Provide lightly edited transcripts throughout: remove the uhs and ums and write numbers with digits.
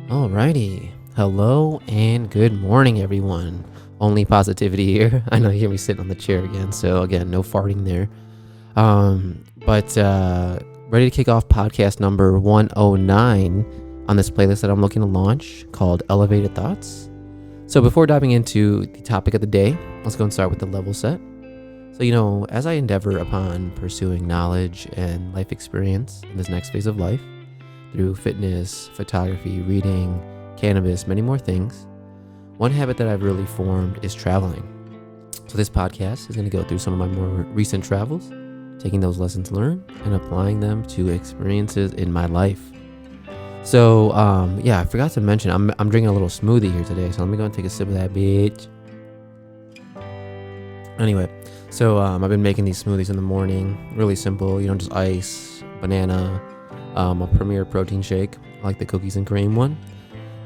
Alrighty. Hello and good morning, everyone. Only positivity here. I know you hear me sitting on the chair again, so again, no farting there. But ready to kick off podcast number 109 on this playlist that I'm looking to launch called Elevated Thoughts. So before diving into the topic of the day, let's go and start with the level set. So, as I endeavor upon pursuing knowledge and life experience in this next phase of life, through fitness, photography, reading, cannabis, many more things, one habit that I've really formed is traveling. So this podcast is going to go through some of my more recent travels, taking those lessons learned and applying them to experiences in my life. So, I forgot to mention, I'm drinking a little smoothie here today, so let me go and take a sip of that bitch. Anyway, so I've been making these smoothies in the morning, really simple, just ice, banana, a Premier protein shake, I like the cookies and cream one,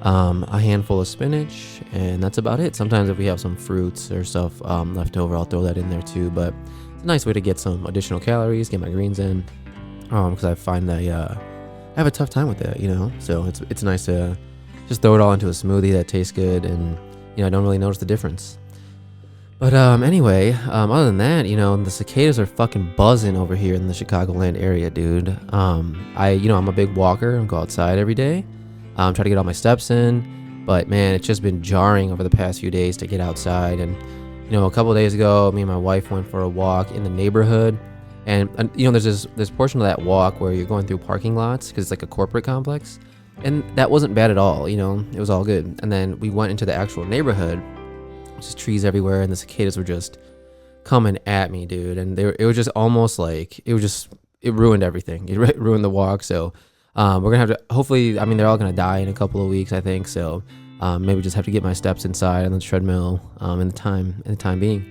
a handful of spinach, and that's about it. Sometimes if we have some fruits or stuff left over, I'll throw that in there too, but it's a nice way to get some additional calories, get my greens in, because I find that I have a tough time with that, so it's nice to just throw it all into a smoothie that tastes good, and I don't really notice the difference. But anyway, other than that, the cicadas are fucking buzzing over here in the Chicagoland area, dude. I'm a big walker. I go outside every day. Try to get all my steps in. But man, it's just been jarring over the past few days to get outside. And a couple of days ago, me and my wife went for a walk in the neighborhood. And there's this portion of that walk where you're going through parking lots because it's like a corporate complex. And that wasn't bad at all. It was all good. And then we went into the actual neighborhood. Just trees everywhere, and the cicadas were just coming at me, dude. And it was just almost like it ruined everything. It ruined the walk. So we're gonna have to, hopefully, they're all gonna die in a couple of weeks, I think. So maybe just have to get my steps inside on the treadmill in the time being.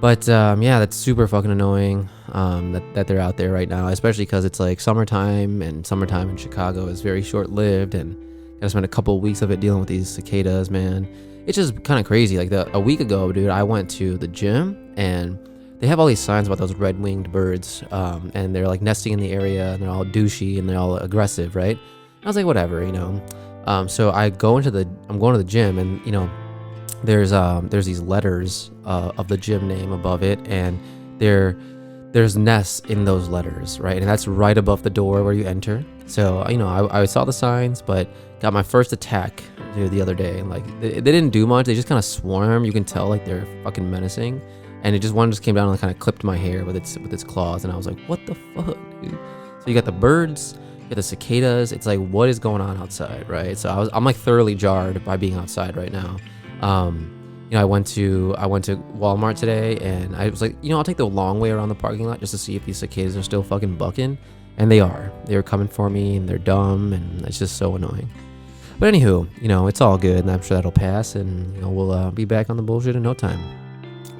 But that's super fucking annoying that they're out there right now, especially because it's like summertime, and summertime in Chicago is very short lived, and gotta spend a couple of weeks of it dealing with these cicadas, man. It's just kind of crazy. Like a week ago, dude, I went to the gym, and they have all these signs about those red-winged birds, and they're like nesting in the area, and they're all douchey and they're all aggressive, right? And I was like, whatever, So I'm going to the gym, and there's these letters of the gym name above it, and there's nests in those letters, right? And that's right above the door where you enter. So I saw the signs, but got my first attack the other day. Like they didn't do much. They just kind of swarm. You can tell like they're fucking menacing. And one just came down and kind of clipped my hair with its claws. And I was like, what the fuck, dude? So you got the birds, you got the cicadas. It's like, what is going on outside, right? So I'm like thoroughly jarred by being outside right now. I went to Walmart today, and I was like, I'll take the long way around the parking lot just to see if these cicadas are still fucking bucking. And they are. They're coming for me, and they're dumb, and it's just so annoying. But anywho, it's all good, and I'm sure that'll pass, and we'll be back on the bullshit in no time.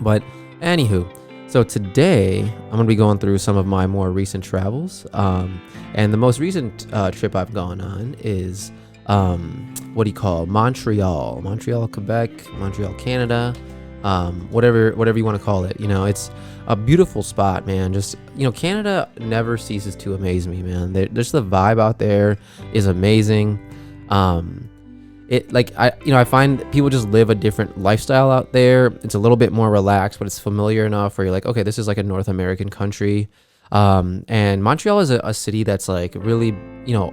But anywho, so today I'm gonna be going through some of my more recent travels, and the most recent trip I've gone on is Montreal, Quebec, Montreal, Canada, whatever you want to call it. It's a beautiful spot, man. Just Canada never ceases to amaze me, man. Just the vibe out there is amazing. I find people just live a different lifestyle out there. It's a little bit more relaxed, but it's familiar enough where you're like, okay, this is like a North American country. And Montreal is a city that's like really,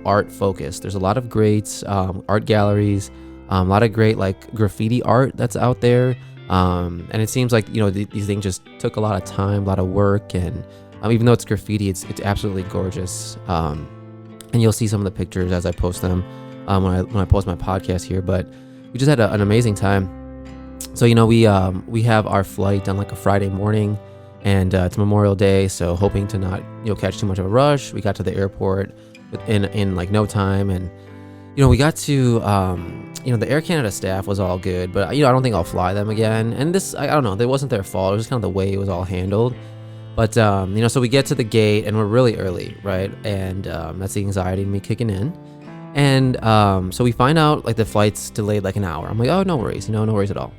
art focused. There's a lot of great art galleries, a lot of great like graffiti art that's out there. And it seems like, these things just took a lot of time, a lot of work. And even though it's graffiti, it's absolutely gorgeous. And you'll see some of the pictures as I post them when I post my podcast here. But we just had an amazing time. So, we have our flight on like a Friday morning, and it's Memorial Day. So hoping to not, catch too much of a rush. We got to the airport in like no time. And, we got to, the Air Canada staff was all good, but I don't think I'll fly them again. And this, I don't know, it wasn't their fault. It was just kind of the way it was all handled. But, so we get to the gate, and we're really early, right? And that's the anxiety in me kicking in. And so we find out like the flight's delayed like an hour. I'm like, oh, no worries, no worries at all.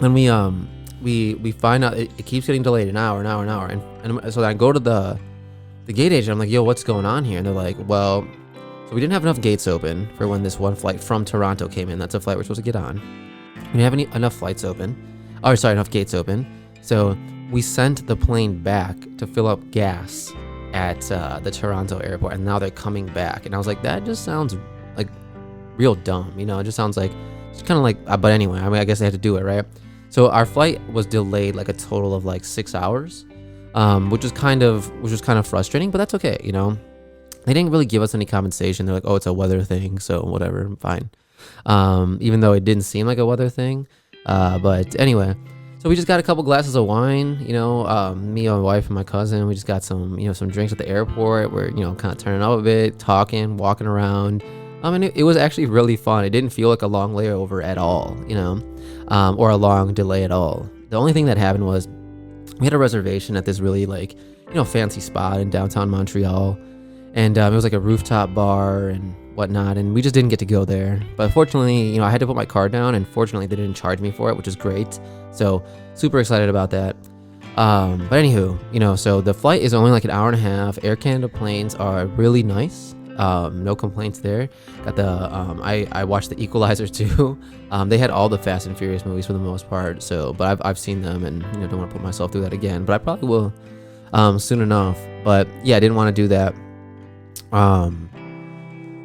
And we find out it keeps getting delayed an hour. And so I go to the gate agent. I'm like, yo, what's going on here? And they're like, well, So we didn't have enough gates open for when this one flight from Toronto came in. That's a flight we're supposed to get on. We didn't have enough flights open. Oh, sorry, enough gates open. So we sent the plane back to fill up gas at the Toronto airport, and now they're coming back. And I was like, that just sounds like real dumb, you know? It just sounds like, it's kind of like, but anyway, I mean, I guess they had to do it, right? So our flight was delayed like a total of like 6 hours, which was kind of frustrating, but that's okay, you know? They didn't really give us any compensation. They're like, oh, it's a weather thing, so whatever, fine. Even though it didn't seem like a weather thing. But anyway, so we just got a couple glasses of wine, you know, me, my wife, and my cousin. We just got some, you know, some drinks at the airport. We're, you know, kind of turning up a bit, talking, walking around. And it was actually really fun. It didn't feel like a long layover at all, you know, or a long delay at all. The only thing that happened was we had a reservation at this really, like, you know, fancy spot in downtown Montreal. And it was like a rooftop bar and whatnot, and we just didn't get to go there. But fortunately, you know, I had to put my card down, and fortunately they didn't charge me for it, which is great. So super excited about that. But anywho, you know, so the flight is only like an hour and a half. Air Canada planes are really nice. No complaints there. Got the I watched the Equalizer too. They had all the Fast and Furious movies for the most part. So, but I've seen them, and you know, don't want to put myself through that again. But I probably will soon enough. But yeah, I didn't want to do that.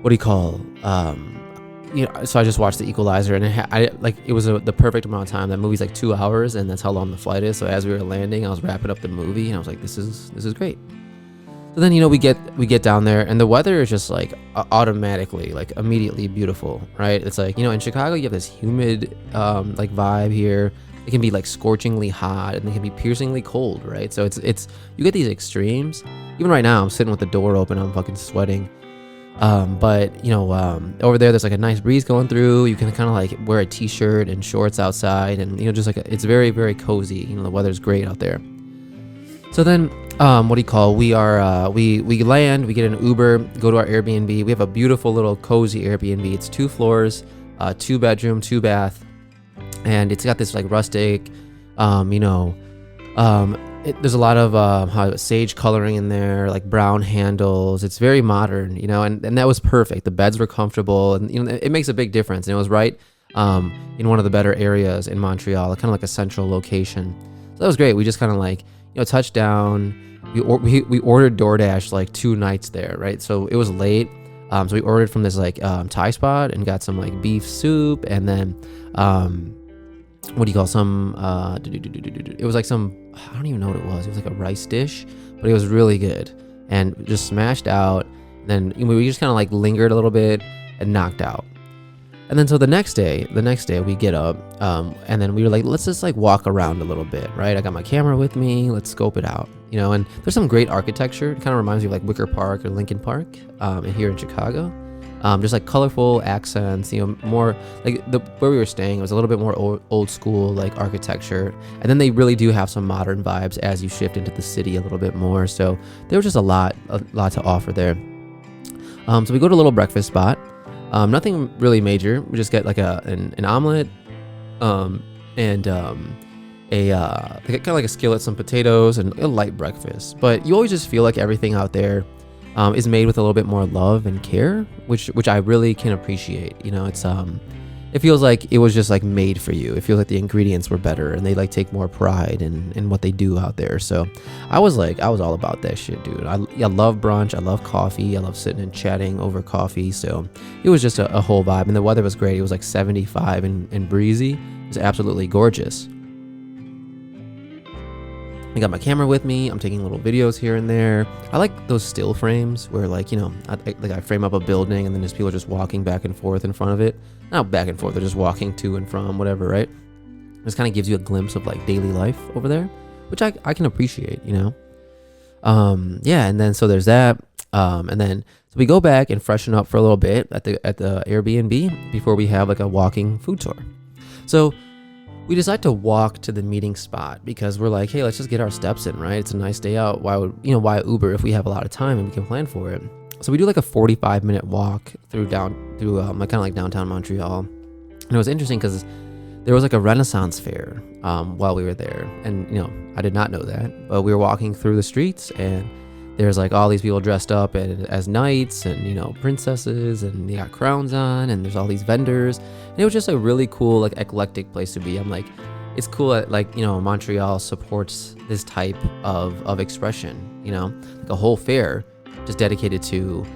What do you call? You know, so I just watched the Equalizer, and it was the perfect amount of time. That movie's like 2 hours, and that's how long the flight is. So as we were landing, I was wrapping up the movie, and I was like, this is great. So then, you know, we get down there, and the weather is just like automatically, like immediately beautiful, right? It's like, you know, in Chicago you have this humid like vibe here. It can be like scorchingly hot, and it can be piercingly cold, right? So it's you get these extremes. Even right now, I'm sitting with the door open, I'm fucking sweating. But you know, over there's like a nice breeze going through. You can kind of like wear a t-shirt and shorts outside, and you know, just like it's very, very cozy. You know, the weather's great out there. So then, what do you call? We land, we get an Uber, go to our Airbnb. We have a beautiful little cozy Airbnb. It's 2 floors, 2 bedroom, 2 bath, and it's got this like rustic, you know, there's a lot of sage coloring in there, like brown handles. It's very modern, you know, and that was perfect. The beds were comfortable, and you know, it makes a big difference. And it was right in one of the better areas in Montreal, kind of like a central location. So that was great. We just kind of like, you know, touched down. We ordered DoorDash like 2 nights there, right? So it was late. So we ordered from this like Thai spot and got some like beef soup, and then what do you call some it was like some, I don't even know what it was. It was like a rice dish, but it was really good and just smashed out. And then we just kind of like lingered a little bit and knocked out. And then so the next day we get up, and then we were like, let's just like walk around a little bit, right? I got my camera with me, let's scope it out, you know. And there's some great architecture. It kind of reminds me of like Wicker Park or Lincoln Park here in Chicago. Just like colorful accents, you know, more like where we were staying was a little bit more old school like architecture, and then they really do have some modern vibes as you shift into the city a little bit more. So there was just a lot to offer there. So we go to a little breakfast spot. Nothing really major. We just get like an omelet, and a kind of like a skillet, some potatoes, and a light breakfast. But you always just feel like everything out there is made with a little bit more love and care, which I really can appreciate. You know, it feels like it was just like made for you. It feels like the ingredients were better, and they like take more pride in what they do out there. So I was all about that shit, dude. I love brunch. I love coffee. I love sitting and chatting over coffee. So it was just a whole vibe, and the weather was great. It was like 75 and breezy. It was absolutely gorgeous. I got my camera with me. I'm taking little videos here and there. I like those still frames where, like, you know, I frame up a building and then there's people just walking back and forth in front of it. Not back and forth, they're just walking to and from, whatever, right? This kind of gives you a glimpse of like daily life over there, which I can appreciate, you know. Yeah, and then so there's that. And then so we go back and freshen up for a little bit at the Airbnb before we have like a walking food tour. So we decide to walk to the meeting spot because we're like, hey, let's just get our steps in, right? It's a nice day out. Why Uber if we have a lot of time and we can plan for it? So we do like a 45-minute walk through like kind of like downtown Montreal. And it was interesting because there was like a Renaissance fair while we were there. And, you know, I did not know that, but we were walking through the streets and there's like all these people dressed up as knights and, you know, princesses, and they got crowns on, and there's all these vendors. And it was just a really cool, like, eclectic place to be. I'm like, it's cool that, like, you know, Montreal supports this type of expression, you know, like a whole fair just dedicated to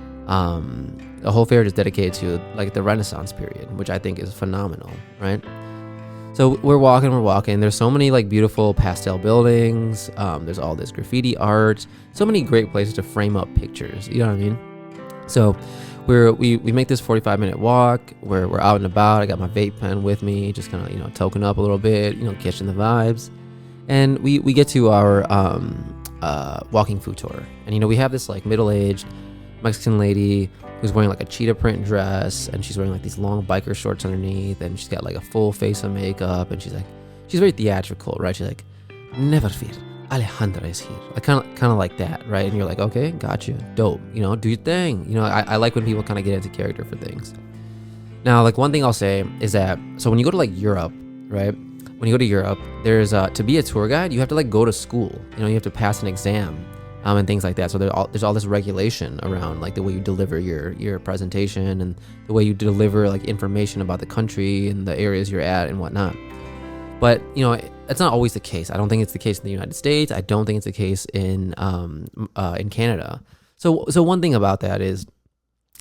like the Renaissance period, which I think is phenomenal, right? So we're walking. There's so many like beautiful pastel buildings. There's all this graffiti art, so many great places to frame up pictures. You know what I mean? So we make this 45-minute walk where we're out and about. I got my vape pen with me, just kind of, you know, token up a little bit, you know, catching the vibes. And we get to our walking food tour. And, you know, we have this like middle-aged Mexican lady who's wearing like a cheetah print dress, and she's wearing like these long biker shorts underneath, and she's got like a full face of makeup, and she's very theatrical, right? She's like, "Never fear, Alejandra is here." Like kind of like that, right? And you're like, okay, gotcha, dope, you know, do your thing. You know, I like when people kind of get into character for things. Now, like, one thing I'll say is that, so when you go to like Europe, right? When you go to Europe, there's to be a tour guide, you have to like go to school. You know, you have to pass an exam. And things like that. So there's all this regulation around like the way you deliver your presentation, and the way you deliver like information about the country and the areas you're at and whatnot. But, you know, it's not always the case. I don't think it's the case in the United States. I don't think it's the case in Canada. So one thing about that is,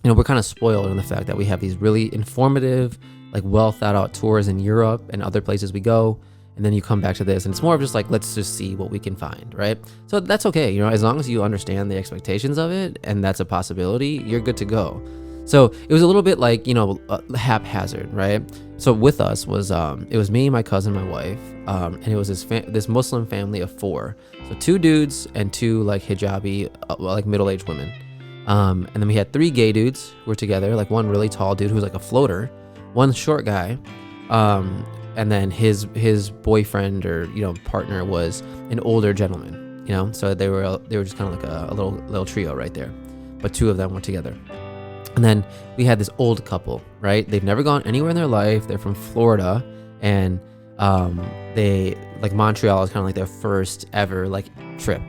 you know, we're kind of spoiled in the fact that we have these really informative, like well thought out tours in Europe and other places we go. And then you come back to this, and it's more of just like, let's just see what we can find, right? So that's okay, you know, as long as you understand the expectations of it, and that's a possibility, you're good to go. So it was a little bit like, you know, haphazard, right? So with us was, it was me, my cousin, my wife, and it was this Muslim family of 4. So 2 dudes and 2 like hijabi, like middle-aged women. And then we had 3 gay dudes who were together, like one really tall dude who was like a floater, one short guy, and then his boyfriend or, you know, partner was an older gentleman, you know, so they were just kind of like a little trio right there, but 2 of them were together. And then we had this old couple, right? They've never gone anywhere in their life. They're from Florida, and they like Montreal is kind of like their first ever like trip.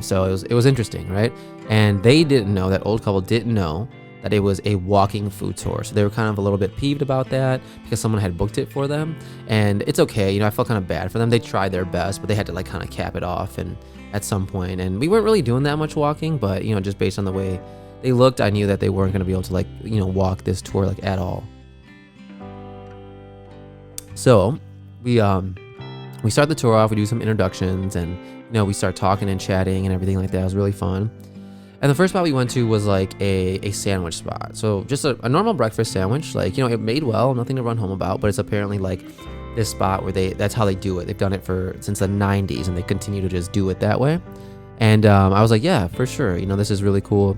So it was interesting, right? And they didn't know, that old couple didn't know that it was a walking food tour. So they were kind of a little bit peeved about that because someone had booked it for them. And it's okay, you know, I felt kind of bad for them. They tried their best, but they had to like kind of cap it off and at some point. And we weren't really doing that much walking, but, you know, just based on the way they looked, I knew that they weren't going to be able to like, you know, walk this tour like at all. So we start the tour off, we do some introductions, and, you know, we start talking and chatting and everything like that. It was really fun. And the first spot we went to was like a sandwich spot. So just a normal breakfast sandwich, like, you know, it made well, nothing to run home about, but it's apparently like this spot where that's how they do it. They've done it since the 90s, and they continue to just do it that way. And I was like, yeah, for sure. You know, this is really cool.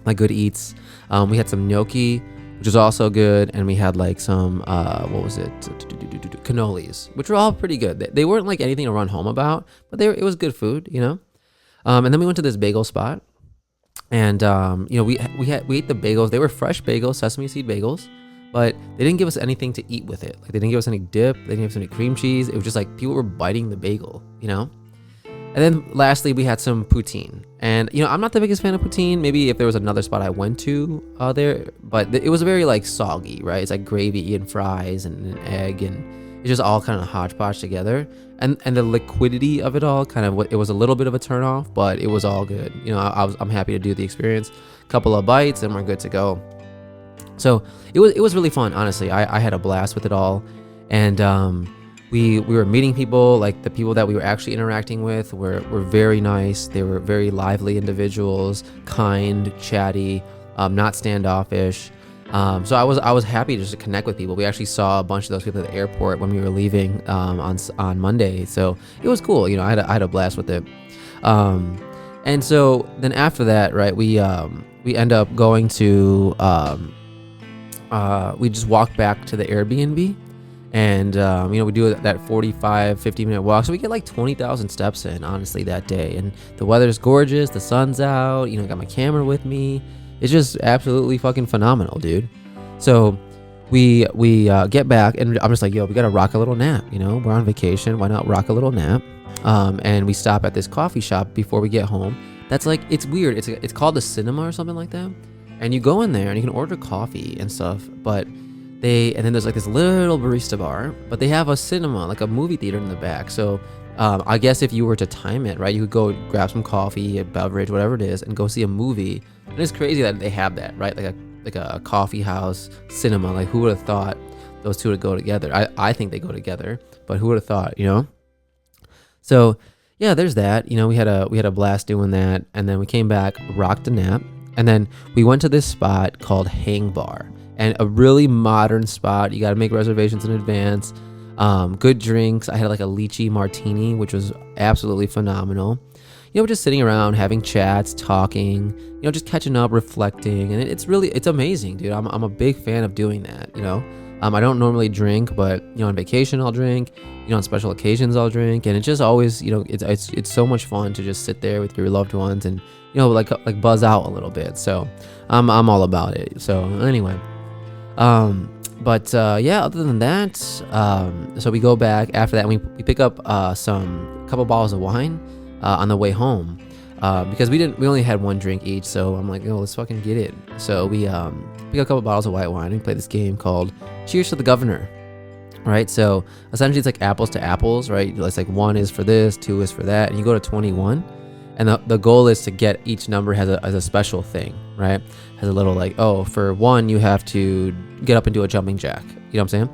Like good eats. We had some gnocchi, which was also good. And we had like some, cannolis, which were all pretty good. They weren't like anything to run home about, but it was good food, you know? And then we went to this bagel spot. And, you know, we ate the bagels. They were fresh bagels, sesame seed bagels, but they didn't give us anything to eat with it. Like, they didn't give us any dip. They didn't give us any cream cheese. It was just like people were biting the bagel, you know? And then lastly, we had some poutine. And, you know, I'm not the biggest fan of poutine. Maybe if there was another spot I went to there, but it was very like soggy, right? It's like gravy and fries and an egg, and it's just all kind of hodgepodge together. And the liquidity of it all it was a little bit of a turnoff, but it was all good. You know, I'm happy to do the experience. Couple of bites and we're good to go. So it was really fun, honestly. I had a blast with it all. And we were meeting people. Like, the people that we were actually interacting with were very nice. They were very lively individuals, kind, chatty, not standoffish. So I was happy just to connect with people. We actually saw a bunch of those people at the airport when we were leaving on Monday. So it was cool. You know, I had a blast with it. And so then after that, right, we end up going to we just walked back to the Airbnb, and you know, we do that 50 minute walk, so we get like 20,000 steps in, honestly, that day. And the weather's gorgeous, the sun's out, you know, got my camera with me. It's just absolutely fucking phenomenal, dude. So we get back, and I'm just like, yo, we gotta rock a little nap, you know? We're on vacation, why not rock a little nap? And we stop at this coffee shop before we get home. that's like, it's weird. It's called the cinema or something like that. And you go in there and you can order coffee and stuff, but and then there's like this little barista bar, but they have a cinema, like a movie theater in the back. So I guess if you were to time it, right, you could go grab some coffee, a beverage, whatever it is, and go see a movie. And it's crazy that they have that, right? Like a coffee house cinema. Like, who would have thought those two would go together? I think they go together, but who would have thought, So yeah, there's that. We had a blast doing that, and then we came back, rocked a nap, and then we went to this spot called Hang Bar, and a really modern spot. You got to make reservations in advance. Good drinks. I had like a lychee martini, which was absolutely phenomenal. We're just sitting around having chats, talking, just catching up, reflecting, and it's amazing, dude. I'm a big fan of doing that. I don't normally drink, but on vacation I'll drink. On special occasions I'll drink, and it's just always, it's so much fun to just sit there with your loved ones and like buzz out a little bit. So I'm all about it. So anyway, yeah, other than that, so we go back after that, and we pick up some couple bottles of wine on the way home, because we only had one drink each. So I'm like, let's fucking get it. So we pick up a couple bottles of white wine. We play this game called Cheers to the Governor. Right, so essentially it's like apples to apples, right? It's like 1 is for this, 2 is for that, and you go to 21, and the goal is to get each number has a special thing, right? Has a little like, for 1 you have to get up and do a jumping jack. You know what I'm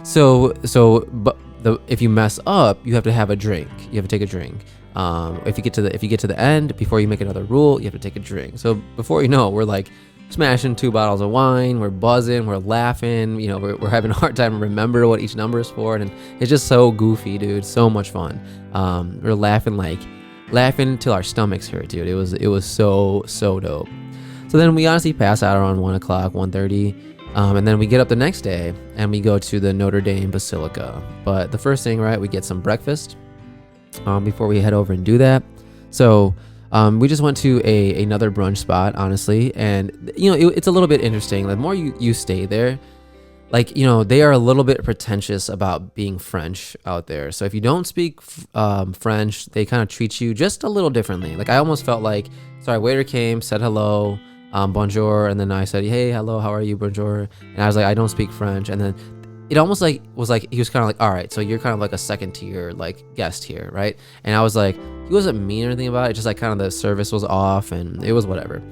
saying? But if you mess up, you have to have a drink. You have to take a drink. If you get to the end before you make another rule, you have to take a drink. So before you know it, we're like smashing 2 bottles of wine, we're buzzing, we're laughing, we're having a hard time to remember what each number is for, and it's just so goofy, dude. So much fun. We're laughing till our stomachs hurt, dude. It was so dope. So then we honestly pass out around 1 o'clock, 1:30, and then we get up the next day and we go to the Notre Dame Basilica. But the first thing, right, we get some breakfast before we head over and do that. So we just went to another brunch spot, honestly, and it's a little bit interesting. The more you stay there, they are a little bit pretentious about being French out there. So if you don't speak French, they kind of treat you just a little differently. Like, I almost felt like, sorry, waiter came, said hello, bonjour, and then I said, hey, hello, how are you, bonjour, and I was like, I don't speak French, and then it almost was like he was kind of like, all right, so you're kind of like a second tier like guest here, right? And I was like, he wasn't mean or anything about it, just like kind of the service was off and it was whatever.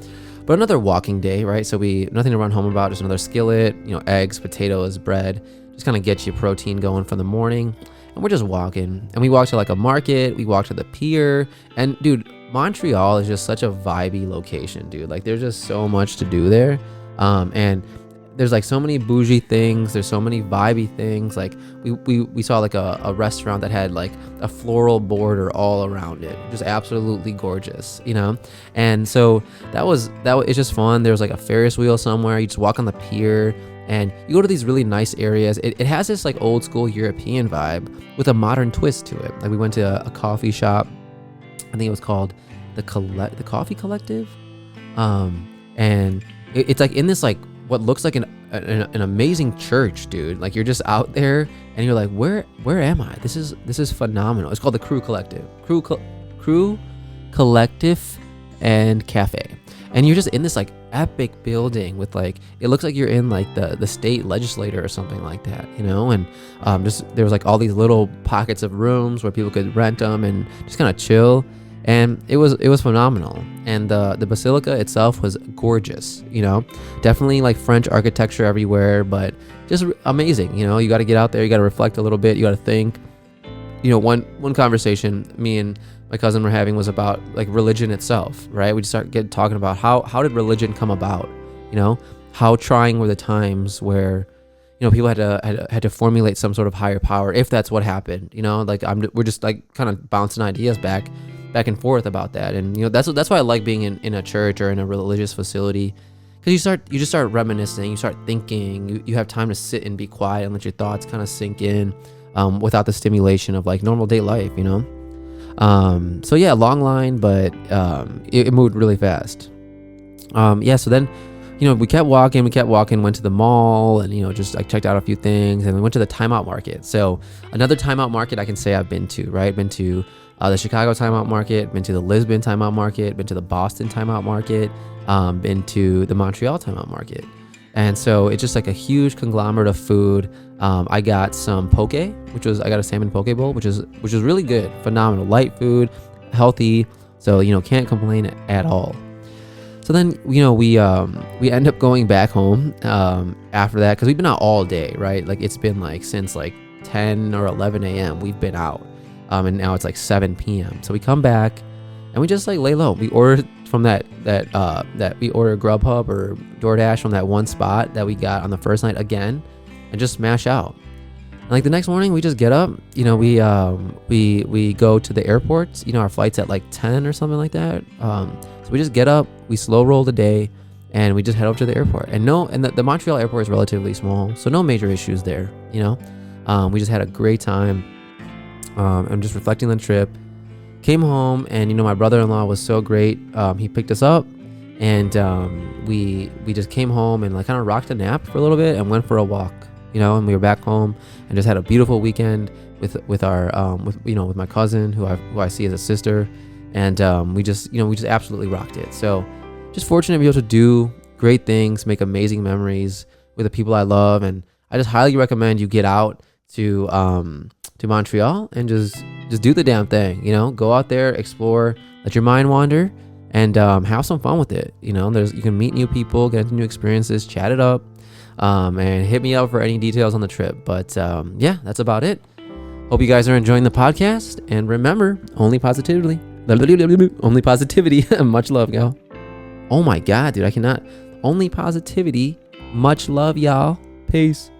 But another walking day, right? So nothing to run home about, just another skillet, eggs, potatoes, bread, just kind of get you protein going for the morning. And we're just walking, and we walked to like a market, we walked to the pier, and dude, Montreal is just such a vibey location, dude. Like, there's just so much to do there, and there's like so many bougie things, there's so many vibey things. Like we saw like a restaurant that had like a floral border all around it, just absolutely gorgeous, and so that was it's just fun. There was like a Ferris wheel somewhere, you just walk on the pier and you go to these really nice areas. It has this like old school European vibe with a modern twist to it. Like, we went to a coffee shop, I think it was called the Coffee Collective, and it's like in this like what looks like an amazing church, dude. Like, you're just out there and you're like, where am I? This is phenomenal. It's called the Crew Collective and Cafe, and you're just in this like epic building with like, it looks like you're in like the state legislature or something like that, and just there was like all these little pockets of rooms where people could rent them and just kind of chill. And it was phenomenal. And the basilica itself was gorgeous, definitely like French architecture everywhere, but just amazing. You got to get out there, you got to reflect a little bit, you got to think. One conversation me and my cousin were having was about like religion itself, right? We just start talking about how did religion come about, how trying were the times where people had to formulate some sort of higher power, if that's what happened. We're just like kind of bouncing ideas back and forth about that. And that's why I like being in a church or in a religious facility, because you just start reminiscing, you start thinking, you have time to sit and be quiet and let your thoughts kind of sink in, without the stimulation of like normal day life. So yeah, long line, but it moved really fast. So then we kept walking, went to the mall, and just like checked out a few things, and we went to the timeout market. So another timeout market I can say I've been to, right? Been to the Chicago Timeout Market, been to the Lisbon Timeout Market, been to the Boston Timeout Market, been to the Montreal Timeout Market. And so it's just like a huge conglomerate of food. I got some poke, I got a salmon poke bowl, which is really good, phenomenal, light food, healthy. So, can't complain at all. So then, we end up going back home after that, because we've been out all day, right? Like it's been like since like 10 or 11 a.m. we've been out, and now it's like 7 p.m. So we come back and we just like lay low. We ordered from that we ordered Grubhub or DoorDash from that one spot that we got on the first night again, and just smash out. And like the next morning, we just get up. We go to the airport. Our flight's at like 10 or something like that. So we just get up, we slow roll the day, and we just head over to the airport. And the Montreal airport is relatively small, so no major issues there. We just had a great time. I'm just reflecting on the trip. Came home, and my brother-in-law was so great. He picked us up, and we just came home and like kind of rocked a nap for a little bit and went for a walk. And we were back home and just had a beautiful weekend with our with my cousin who I see as a sister, and we just absolutely rocked it. So just fortunate to be able to do great things, make amazing memories with the people I love, and I just highly recommend you get out to Montreal and just do the damn thing. Go out there, explore, let your mind wander, and have some fun with it. You can meet new people, get into new experiences, chat it up, and hit me up for any details on the trip. But that's about it. Hope you guys are enjoying the podcast, and remember, only positivity. Only positivity. Much love, y'all. Oh my god, dude, I cannot. Only positivity. Much love, y'all. Peace.